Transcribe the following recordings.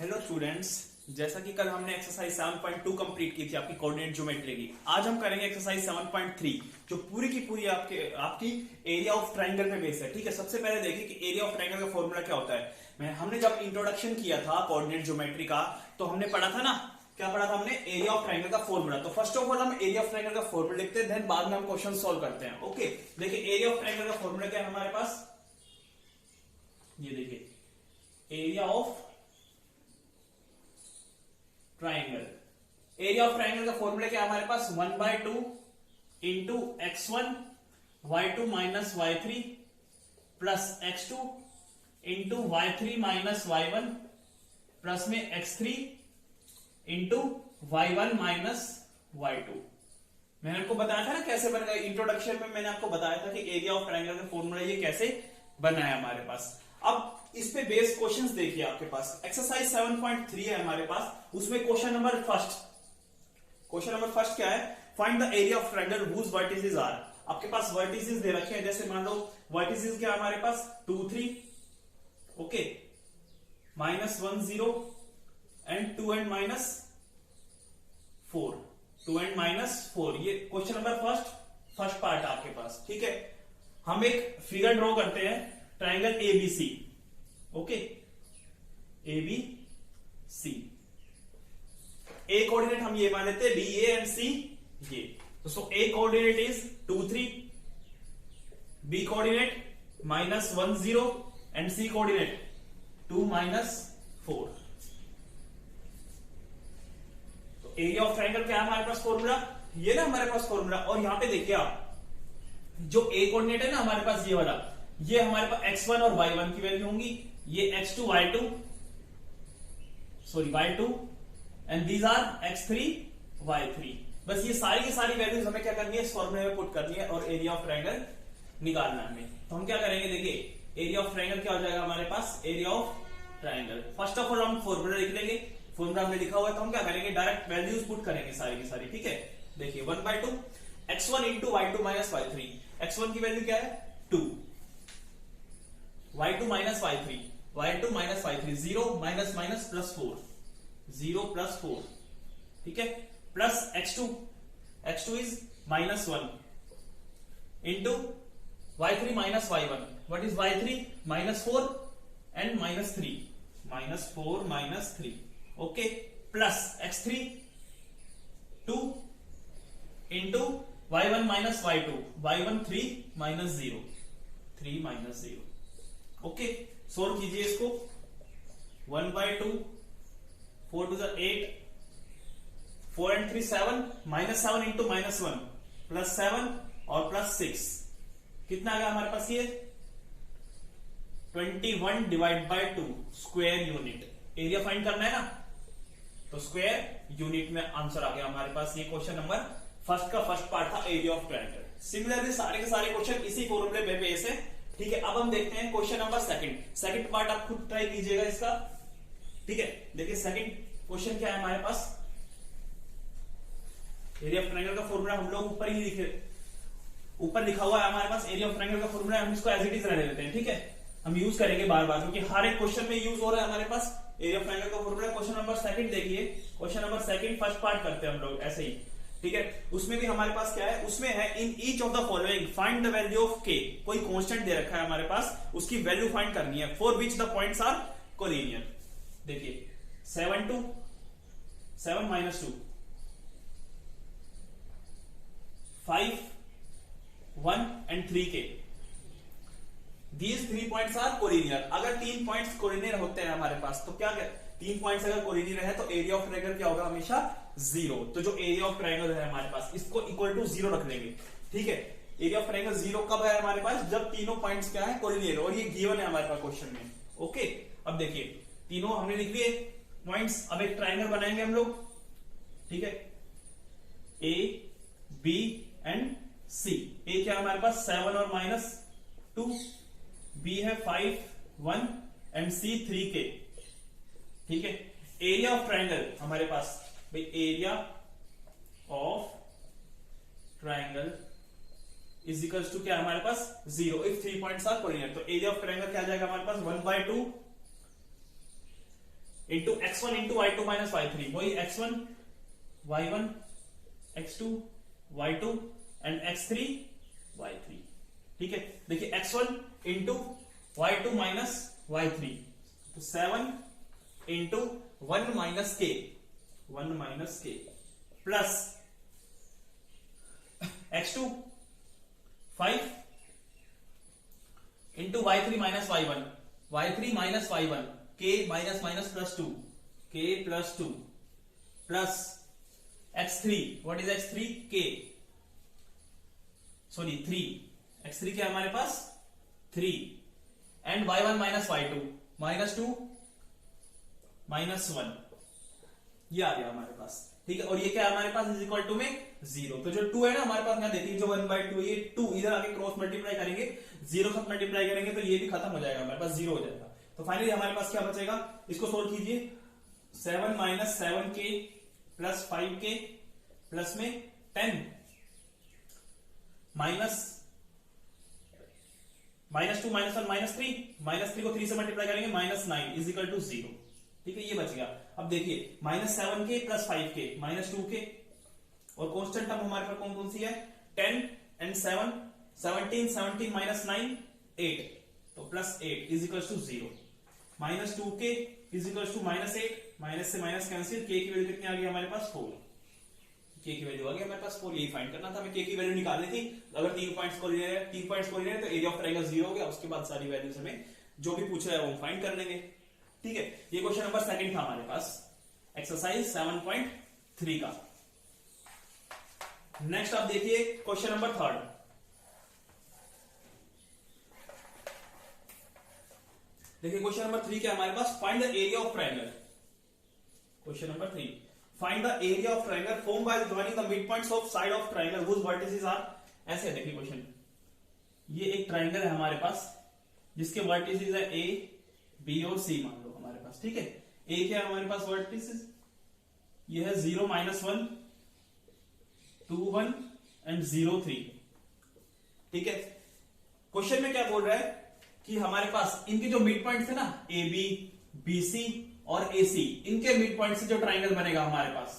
Hello students, जैसा कि कल हमने एक्सरसाइज 7.2 कंप्लीट की थी आपकी कोऑर्डिनेट ज्योमेट्री की। आज हम करेंगे एक्सरसाइज 7.3 जो पूरी की पूरी आपकी एरिया ऑफ ट्रायंगल पे बेस है। ठीक है, सबसे पहले देखिए कि एरिया ऑफ ट्रायंगल का फॉर्मूला क्या होता है। हमने जब इंट्रोडक्शन किया था कोऑर्डिनेट ज्योमेट्री का तो हमने पढ़ा था ना, क्या पढ़ा था हमने, एरिया ऑफ ट्रायंगल का फॉर्मूला। तो फर्स्ट ऑफ ऑल हम एरिया ऑफ ट्रायंगल का फॉर्मूला लिखते हैं, देन बाद में हम क्वेश्चन सॉल्व करते हैं। ओके, देखिए एरिया ऑफ ट्रायंगल का फॉर्मूला क्या है हमारे पास, ये देखिए area of triangle. Area of triangle का फॉर्मूला क्या है हमारे पास, 1/2 into x1 y2 minus y3 plus x2 into y3 minus y1 plus में x3 into y1 minus y2। मैंने आपको बताया था ना कैसे बनेगा, इंट्रोडक्शन में मैंने आपको बताया था कि एरिया ऑफ ट्राइंगल का फॉर्मूला ये कैसे बना है हमारे पास। अब इस पे बेस्ड क्वेश्चंस देखिए आपके पास एक्सरसाइज 7.3 है हमारे पास, उसमें क्वेश्चन नंबर फर्स्ट क्या है, find the area of triangle whose vertices are. आपके पास वर्टिसेस दे रखे हैं, जैसे मान लो वर्टिसेस क्या है हमारे पास 2 3, ओके, -1 0 एंड 2 एंड -4, 2 एंड -4। ये क्वेश्चन नंबर फर्स्ट पार्ट आपके पास। ठीक है, हम एक फिगर ड्रॉ करते हैं ट्रायंगल एबीसी। ओके, एबीसी, ए कोऑर्डिनेट हम ये मान लेते हैं बी ए एंड सी ये। तो so A coordinate is 2 3, B coordinate -1 0 and C coordinate 2 -4। तो एरिया ऑफ ट्रायंगल क्या है हमारे पास फॉर्मूला, ये ना हमारे पास फॉर्मूला। और यहां पे देखिए आप, जो ए कोऑर्डिनेट है ना हमारे पास ये वाला, ये हमारे पास x1 और y1 की वैल्यू होंगी, ये x2 y2 and these are x3 y3। बस ये सारी की सारी वैल्यूज हमें क्या करनी है, इस फॉर्मूले में पुट करनी है और एरिया ऑफ ट्रायंगल निकालना है हमें। तो हम क्या करेंगे, देखिए एरिया ऑफ ट्रायंगल क्या हो जाएगा हमारे पास, area of triangle. First of all हम फॉर्मूला लिख लेंगे, फॉर्मूला हमने लिखा हुआ है तो हम क्या करेंगे, डायरेक्ट वैल्यूज पुट करेंगे सारी की सारी। ठीक है, देखिए 1/2 x1 into y2 minus y3। x1 की वैल्यू क्या है 2, y2 minus y3, y2 minus y3, 0 minus minus plus 4, 0 plus 4। ठीक है, plus x2 is -1 into y3 minus y1। What is y3, -4 and -3, -4 -3। Okay, plus x3 2 into y1 minus y2, y1 3 -0, 3 -0। Okay, solve कीजिए इसको, 1/2, 4 to the 8, 4 and 3 7, -7 into -1 plus 7 और plus 6, कितना आ गया हमारे पास ये 21 divide by 2 square unit. Area find करना है ना, तो स्क्वायर यूनिट में आंसर आ गया हमारे पास। ये क्वेश्चन नंबर फर्स्ट का फर्स्ट पार्ट था, एरिया ऑफ ट्रायंगल। सिमिलरली सारे के सारे क्वेश्चन इसी फॉर्मूले पे बेस है। ठीक है, अब हम देखते हैं क्वेश्चन नंबर सेकंड पार्ट, आप खुद ट्राई कीजिएगा इसका। ठीक है, देखिए सेकंड क्वेश्चन क्या है हमारे पास, एरिया ऑफ ट्रायंगल का फॉर्मूला हम लोग ऊपर ही लिखे, ऊपर लिखा हुआ है हमारे पास एरिया ऑफ ट्रायंगल का फॉर्मूला, हम इसको एज इट इज रहने देते हैं। ठीक है, हम यूज करेंगे बार बार क्योंकि हर एक क्वेश्चन में यूज हो रहा है हमारे पास एरिया ऑफ ट्रायंगल का फॉर्मूला। क्वेश्चन नंबर सेकंड देखिए, question number second first part करते हैं हम लोग ऐसे ही। ठीक है, उसमें भी हमारे पास क्या है, उसमें है in each of the following find the value of k। कोई कांस्टेंट दे रखा है हमारे पास, उसकी वैल्यू फाइंड करनी है, for which the points are collinear. देखिए 7 2, 7 -2, 5 1 and 3k। These 3 points are collinear। अगर 3 पॉइंट्स कोलिनियर होते हैं हमारे पास तो क्या 3 पॉइंट्स अगर कोलिनियर है तो एरिया ऑफ ट्रायंगल क्या होगा, हमेशा 0। तो जो एरिया ऑफ ट्रायंगल है हमारे पास, इसको इक्वल टू 0 रख लेंगे। ठीक है, एरिया ऑफ ट्रायंगल 0 कब है हमारे पास, जब तीनों पॉइंट्स क्या है कोलिनियर, और ये गिवन है हमारे पास क्वेश्चन में। ओके, अब देखिए तीनों हमने लिख लिए पॉइंट्स, अब एक ट्रायंगल बनाएंगे हम लोग। ठीक है, ए बी एंड सी। ए क्या है हमारे पास 7 और -2, बी है 5 1 एंड सी 3k। ठीक है, एरिया ऑफ ट्रायंगल हमारे पास भाई, area of triangle is equals to क्या हमारे पास 0 इफ 3 पॉइंट्स आर कोलिनियर। तो एरिया ऑफ ट्रायंगल क्या आ जाएगा हमारे पास 1/2 into x1 into y2 minus y3, वही x1 y1 x2 y2 and x3 y3। ठीक है, देखिए x1 into y2 minus y3, तो 7 इंटू 1 माइनस के plus x2 5 into y3 minus y3 minus y1 k minus minus plus 2 k plus 2 plus x3, what is x3 k sorry 3, x3 क्या है हमारे पास 3 and y1 minus y2 minus 2 minus 1, ये आ गया हमारे पास। ठीक है, और ये क्या है हमारे पास इज इक्वल टू में 0, तो जो 2 है ना हमारे पास यहाँ देखिए जो 1/2 ये 2 इधर आके क्रॉस मल्टीप्लाई करेंगे 0 से मल्टीप्लाई करेंगे तो ये भी खत्म हो जाएगा, हमारे पास 0 हो जाएगा। तो फाइनली हमारे पास क्या बचेगा, इसको सोल्व कीजिए, 7 minus 7k plus 5k plus में 10 माइनस 2 माइनस 1 माइनस 3 को 3 से मल्टीप्लाई करेंगे -9 इज इक्वल टू 0। ठीक है, ये बच गया। अब देखिए -7k plus 5k minus 2k, और कांस्टेंट टर्म हमारे पास कौन कौन सी है 10 एंड 7 17 माइनस 9 8, तो plus 8 is equal to 0, minus 2k is equal to minus 8, minus से माइनस कैंसिल, k की वैल्यू कितनी आ गई हमारे पास 4, k की वैल्यू आ गई हमारे पास 4, यही फाइंड करना था हमें, k की वैल्यू निकालनी थी। अगर 3 पॉइंट्स कोलिनियर है तो एरिया ऑफ ट्रायंगल 0 हो गया, उसके बाद सारी वैल्यूज हमें जो भी पूछ रहा है वो फाइंड कर लेंगे। ठीक है, ये क्वेश्चन नंबर 2 था हमारे पास एक्सरसाइज 7.3 का। नेक्स्ट आप देखिए क्वेश्चन नंबर 3। देखिए क्वेश्चन नंबर 3 क्या हमारे पास, find the area of triangle. Question number 3, find the area of triangle form by joining the mid points of side of triangle whose vertices are. ऐसे है, देखिए क्वेश्चन, ये एक ट्रायंगल है हमारे पास जिसके वर्टिसेस है ए बी और सी मान लो हमारे पास। ठीक है, ए क्या है हमारे पास वर्टिसेस, ये है 0 -1 2 1 एंड 0 3। ठीक है, क्वेश्चन में क्या बोल रहा है कि हमारे पास इनके जो मिड पॉइंट थे ना ए बी बी सी और ए सी, इनके मिड पॉइंट से जो ट्राइंगल बनेगा हमारे पास,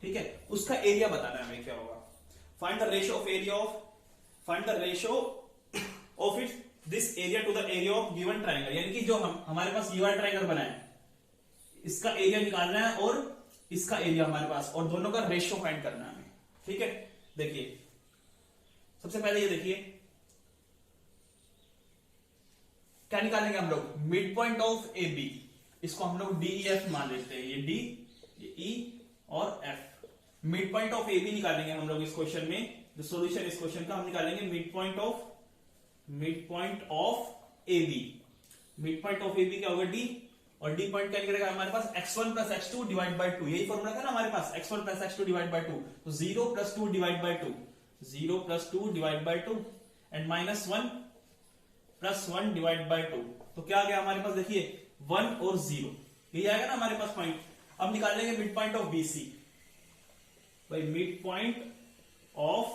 ठीक है, उसका एरिया बताना है हमें क्या होगा। Find the ratio of area of, find the ratio of it this area to the area of given triangle, यानी कि जो हमारे पास ये वाला ट्राइंगल बना है इसका एरिया निकालना है और इसका एरिया हमारे पास, और दोनों का रेशियो फाइंड करना है हमें। ठीक है, देखिए सबसे पहले ये देखिए क्या निकालेंगे हम लोग, midpoint of A B, इसको हम लोग डी ई एफ मान लेते हैं, ये डी ये ई और F. Midpoint of A B निकालेंगे हम लोग इस क्वेश्चन में, जो सॉल्यूशन इस क्वेश्चन का हम निकालेंगे midpoint of A B. Midpoint of A B क्या होगा डी, और डी पॉइंट क्या निकलेगा हमारे पास x1 plus x2 divide by 2, यही फॉर्मूला था ना हमारे पास, x1 plus x2 divide by 2, तो 0 plus 2 divide by 2, 0 plus 2 divide by 2 and -1 plus 1 divide by 2, तो क्या आ गया हमारे पास, देखिए 1 और 0, यही आएगा ना हमारे पास पॉइंट। अब निकाल लेंगे मिड पॉइंट ऑफ बीसी, भाई मिड पॉइंट ऑफ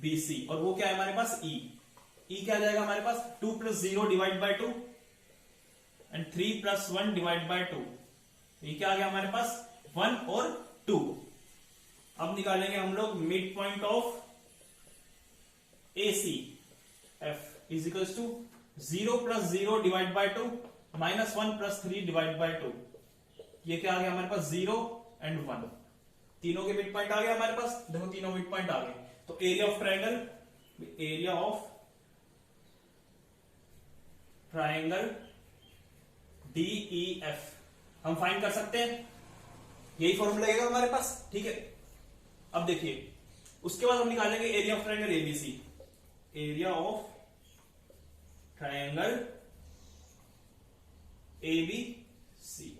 बीसी, और वो क्या है हमारे पास ई क्या आ जाएगा हमारे पास 2 plus 0 divide by 2 and 3 plus 1 divide by 2, ये क्या आ गया हमारे पास 1 और 2। अब निकालेंगे हम लोग midpoint of A C F is equals to 0 plus 0 divide by 2 minus 1 plus 3 divide by 2, ये क्या आ गया हमारे पास 0 एंड 1, तीनों के मिड पॉइंट आ गया हमारे पास, देखो तीनों मिड पॉइंट आ गए। तो area of triangle, area of triangle DEF हम फाइंड कर सकते हैं, यही फॉर्मूला लगेगा हमारे पास। ठीक है, अब देखिए उसके बाद हम निकालेंगे area of triangle ABC, area of triangle ABC,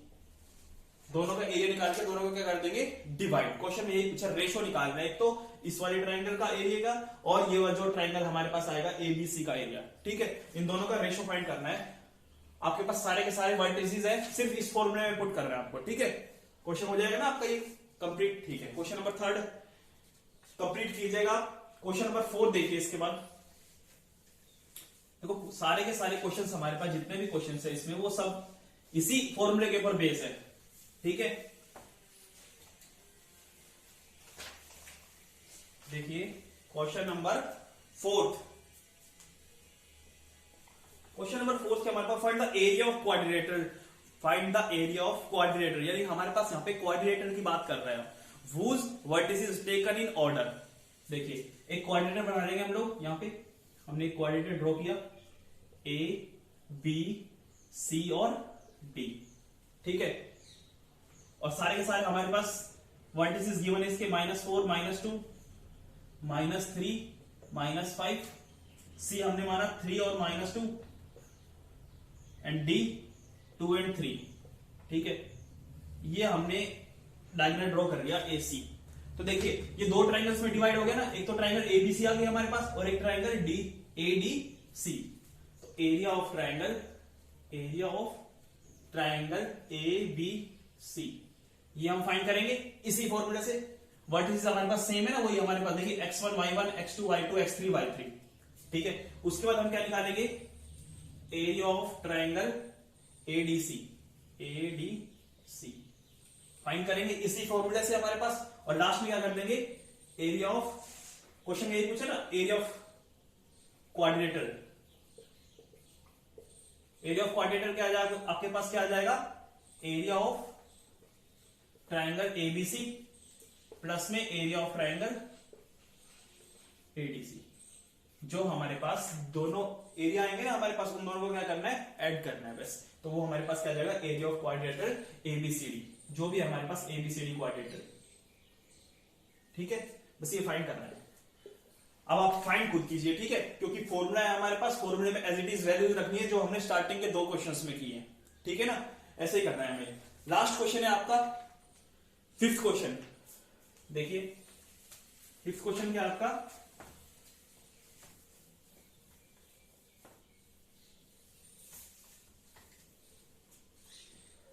दोनों का एरिया निकाल के दोनों को क्या कर देंगे डिवाइड। क्वेश्चन में यही पूछा, रेशो निकालना है, एक तो इस वाले ट्रायंगल का एरिया का और ये जो ट्रायंगल हमारे पास आएगा ABC का एरिया। ठीक है, इन दोनों का रेशो फाइंड करना है। आपके पास सारे के सारे वर्टिसेस है, सिर्फ इस फॉर्मूले में पुट कर रहे हैं आपको। ठीक है, क्वेश्चन हो जाएगा ना आपका ये कंप्लीट। ठीक है, क्वेश्चन नंबर 3 कंप्लीट कीजिएगा। क्वेश्चन नंबर 4 देखिए, इसके बाद देखो सारे के सारे क्वेश्चंस हमारे पास जितने भी क्वेश्चंस है इसमें वो सब इसी फॉर्मूले के ऊपर बेस है, ठीक है। देखिए क्वेश्चन नंबर 4, क्वेश्चन नंबर 4 के हमारे पास find the area of quadrilateral, find the area of quadrilateral, यानी हमारे पास यहाँ पे क्वाड्रिलेटरल की बात कर रहे हैं, whose vertices taken in order। देखिए एक क्वाड्रिलेटर बना लेंगे हम लोग, यहाँ पे हमने एक क्वाड्रिलेटर ड्रॉ किया, ए बी सी और डी, ठीक है। और सारे के सारे हमारे पास वर्टिसेस गिवन है इसके -4, -2, -3, -5, सी हमने माना 3 और -2 एंड डी 2 और 3, ठीक है। ये हमने डायगोनल ड्रॉ कर लिया ए सी। तो देखिए ये दो ट्राइंगल्स में डिवाइड हो गया ना, एक तो ट्राइंगल एबीसी आ गया हमारे पास और एक triangle D A D C. तो area of triangle A B C ये हम फाइंड करेंगे इसी फॉर्मूले से। वर्टिसेस हमारे पास सेम है ना, वही हमारे पास देखिए x1 y1 x2 y2 x3 y3, ठीक है। उसके बाद हम क्या निकालेंगे, area of triangle ADC find करेंगे इसी फॉर्मूले से हमारे पास। और लास्ट में क्या कर देंगे, एरिया ऑफ, क्वेश्चन यही पूछा ना, area of quadrilateral, area of quadrilateral क्या आ जाएगा आपके पास, क्या आ जाएगा, area of triangle ABC plus में एरिया ऑफ ट्राइंगल एडीसी। जो हमारे पास दोनों एरिया आएंगे ना हमारे पास, उन दोनों को क्या करना है, ऐड करना है बस। तो वो हमारे पास क्या जाएगा, एरिया ऑफ क्वाड्रिलेटरल एबीसीडी, जो भी हमारे पास एबीसीडी क्वाड्रिलेटरल, ठीक है। बस ये फाइंड करना है। अब आप फाइंड खुद कीजिए, ठीक है, क्योंकि फॉर्मूला है हमारे पास, फॉर्मूले में एज इट इज वैल्यूज रखनी है जो हमने स्टार्टिंग के 2 क्वेश्चंस में की है, ठीक है ना। ऐसे ही करना है हमें। लास्ट क्वेश्चन है आपका 5th क्वेश्चन। देखिए 5th क्वेश्चन क्या आपका,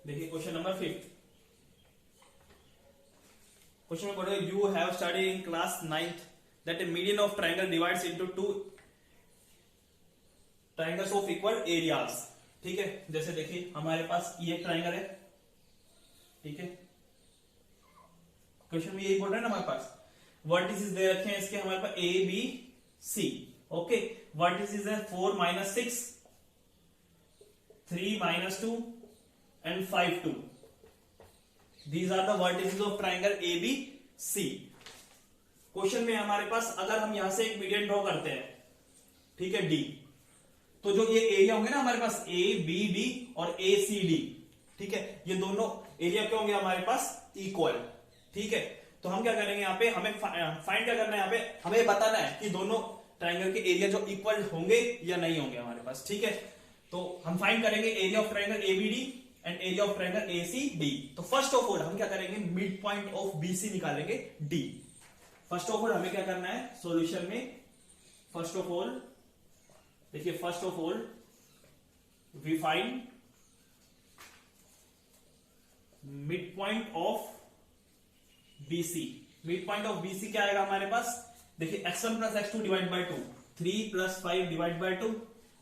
देखिए क्वेश्चन नंबर 5। क्वेश्चन में बोले you have studied in class 9th that a median of triangle divides into 2 triangles of equal areas, ठीक है। जैसे देखिए हमारे पास ये ट्राइंगल है, ठीक है। क्वेश्चन में यही बोल रहे हैं ना हमारे पास, वर्टिसेस दे रखे हैं इसके हमारे पास A B C, okay. Vertices है 4 -6 3 -2 and 5 2। These are the vertices of triangle ABC। Question में हमारे पास अगर हम यहां से एक मीडियन ड्रॉ करते हैं, ठीक है, डी, तो जो ये एरिया होंगे ना हमारे पास ए बी डी और ए सी डी, ठीक है, ये दोनों एरिया क्या होंगे हमारे पास, इक्वल, ठीक है। तो हम क्या करेंगे यहाँ पे, हमें फाइंड क्या करना है, यहाँ पे हमें बताना है कि दोनों ट्राइंगल के एरिया जो इक्वल होंगे या नहीं होंगे हमारे पास, ठीक है। तो हम फाइंड करेंगे area of triangle ABD and area of triangle ACD. तो फर्स्ट ऑफ ऑल हम क्या करेंगे, मिड पॉइंट ऑफ बीसी निकालेंगे डी। फर्स्ट ऑफ ऑल हमें क्या करना है सॉल्यूशन में, फर्स्ट ऑफ ऑल देखिए, first of all we find midpoint of BC. Midpoint of BC क्या आएगा हमारे पास, देखिए x1 + x2 divide by 2, 3 + 5 divide by 2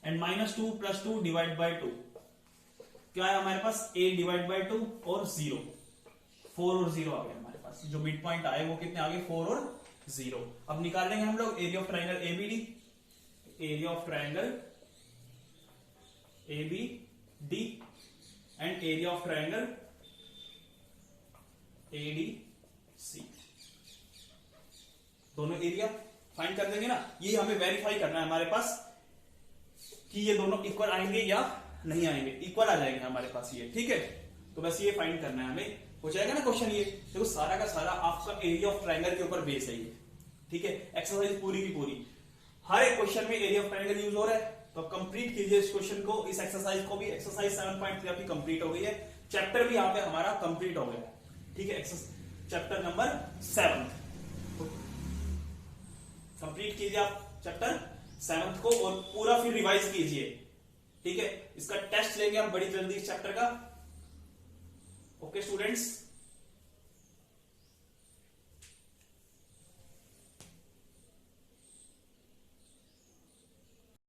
and -2 + 2 divide by 2। क्या है हमारे पास, a डिवाइड बाय 2 और 0, 4 और 0 आ गया हमारे पास। जो मिड पॉइंट आए वो कितने आ गए, 4 और 0। अब निकालेंगे हम लोग area of triangle ABD, area of triangle ABD and area of triangle ADC. दोनों एरिया फाइंड कर देंगे ना, ये हमें वेरीफाई करना है हमारे पास कि ये दोनों इक्वल आएंगे या नहीं आएंगे। इक्वल आ जाएंगे हमारे पास ये, ठीक है। तो बस ये फाइंड करना है हमें, हो जाएगा ना क्वेश्चन। ये देखो सारा का सारा आपका एरिया ऑफ ट्राइंगल के ऊपर बेस है ये, ठीक है। एक्सरसाइज पूरी की पूरी, हर एक क्वेश्चन में एरिया ऑफ ट्राइंगल यूज हो रहा है। तो कंप्लीट कीजिए इस क्वेश्चन को, इस एक्सरसाइज को भी। एक्सरसाइज 7.3 आपकी कंप्लीट हो गई है, चैप्टर भी यहाँ पे हमारा कंप्लीट हो गया, ठीक है। चैप्टर नंबर 7 कंप्लीट कीजिए आप चैप्टर 7 को, और पूरा फिर रिवाइज कीजिए, ठीक है। इसका टेस्ट लेंगे हम बड़ी जल्दी इस चैप्टर का, ओके स्टूडेंट्स।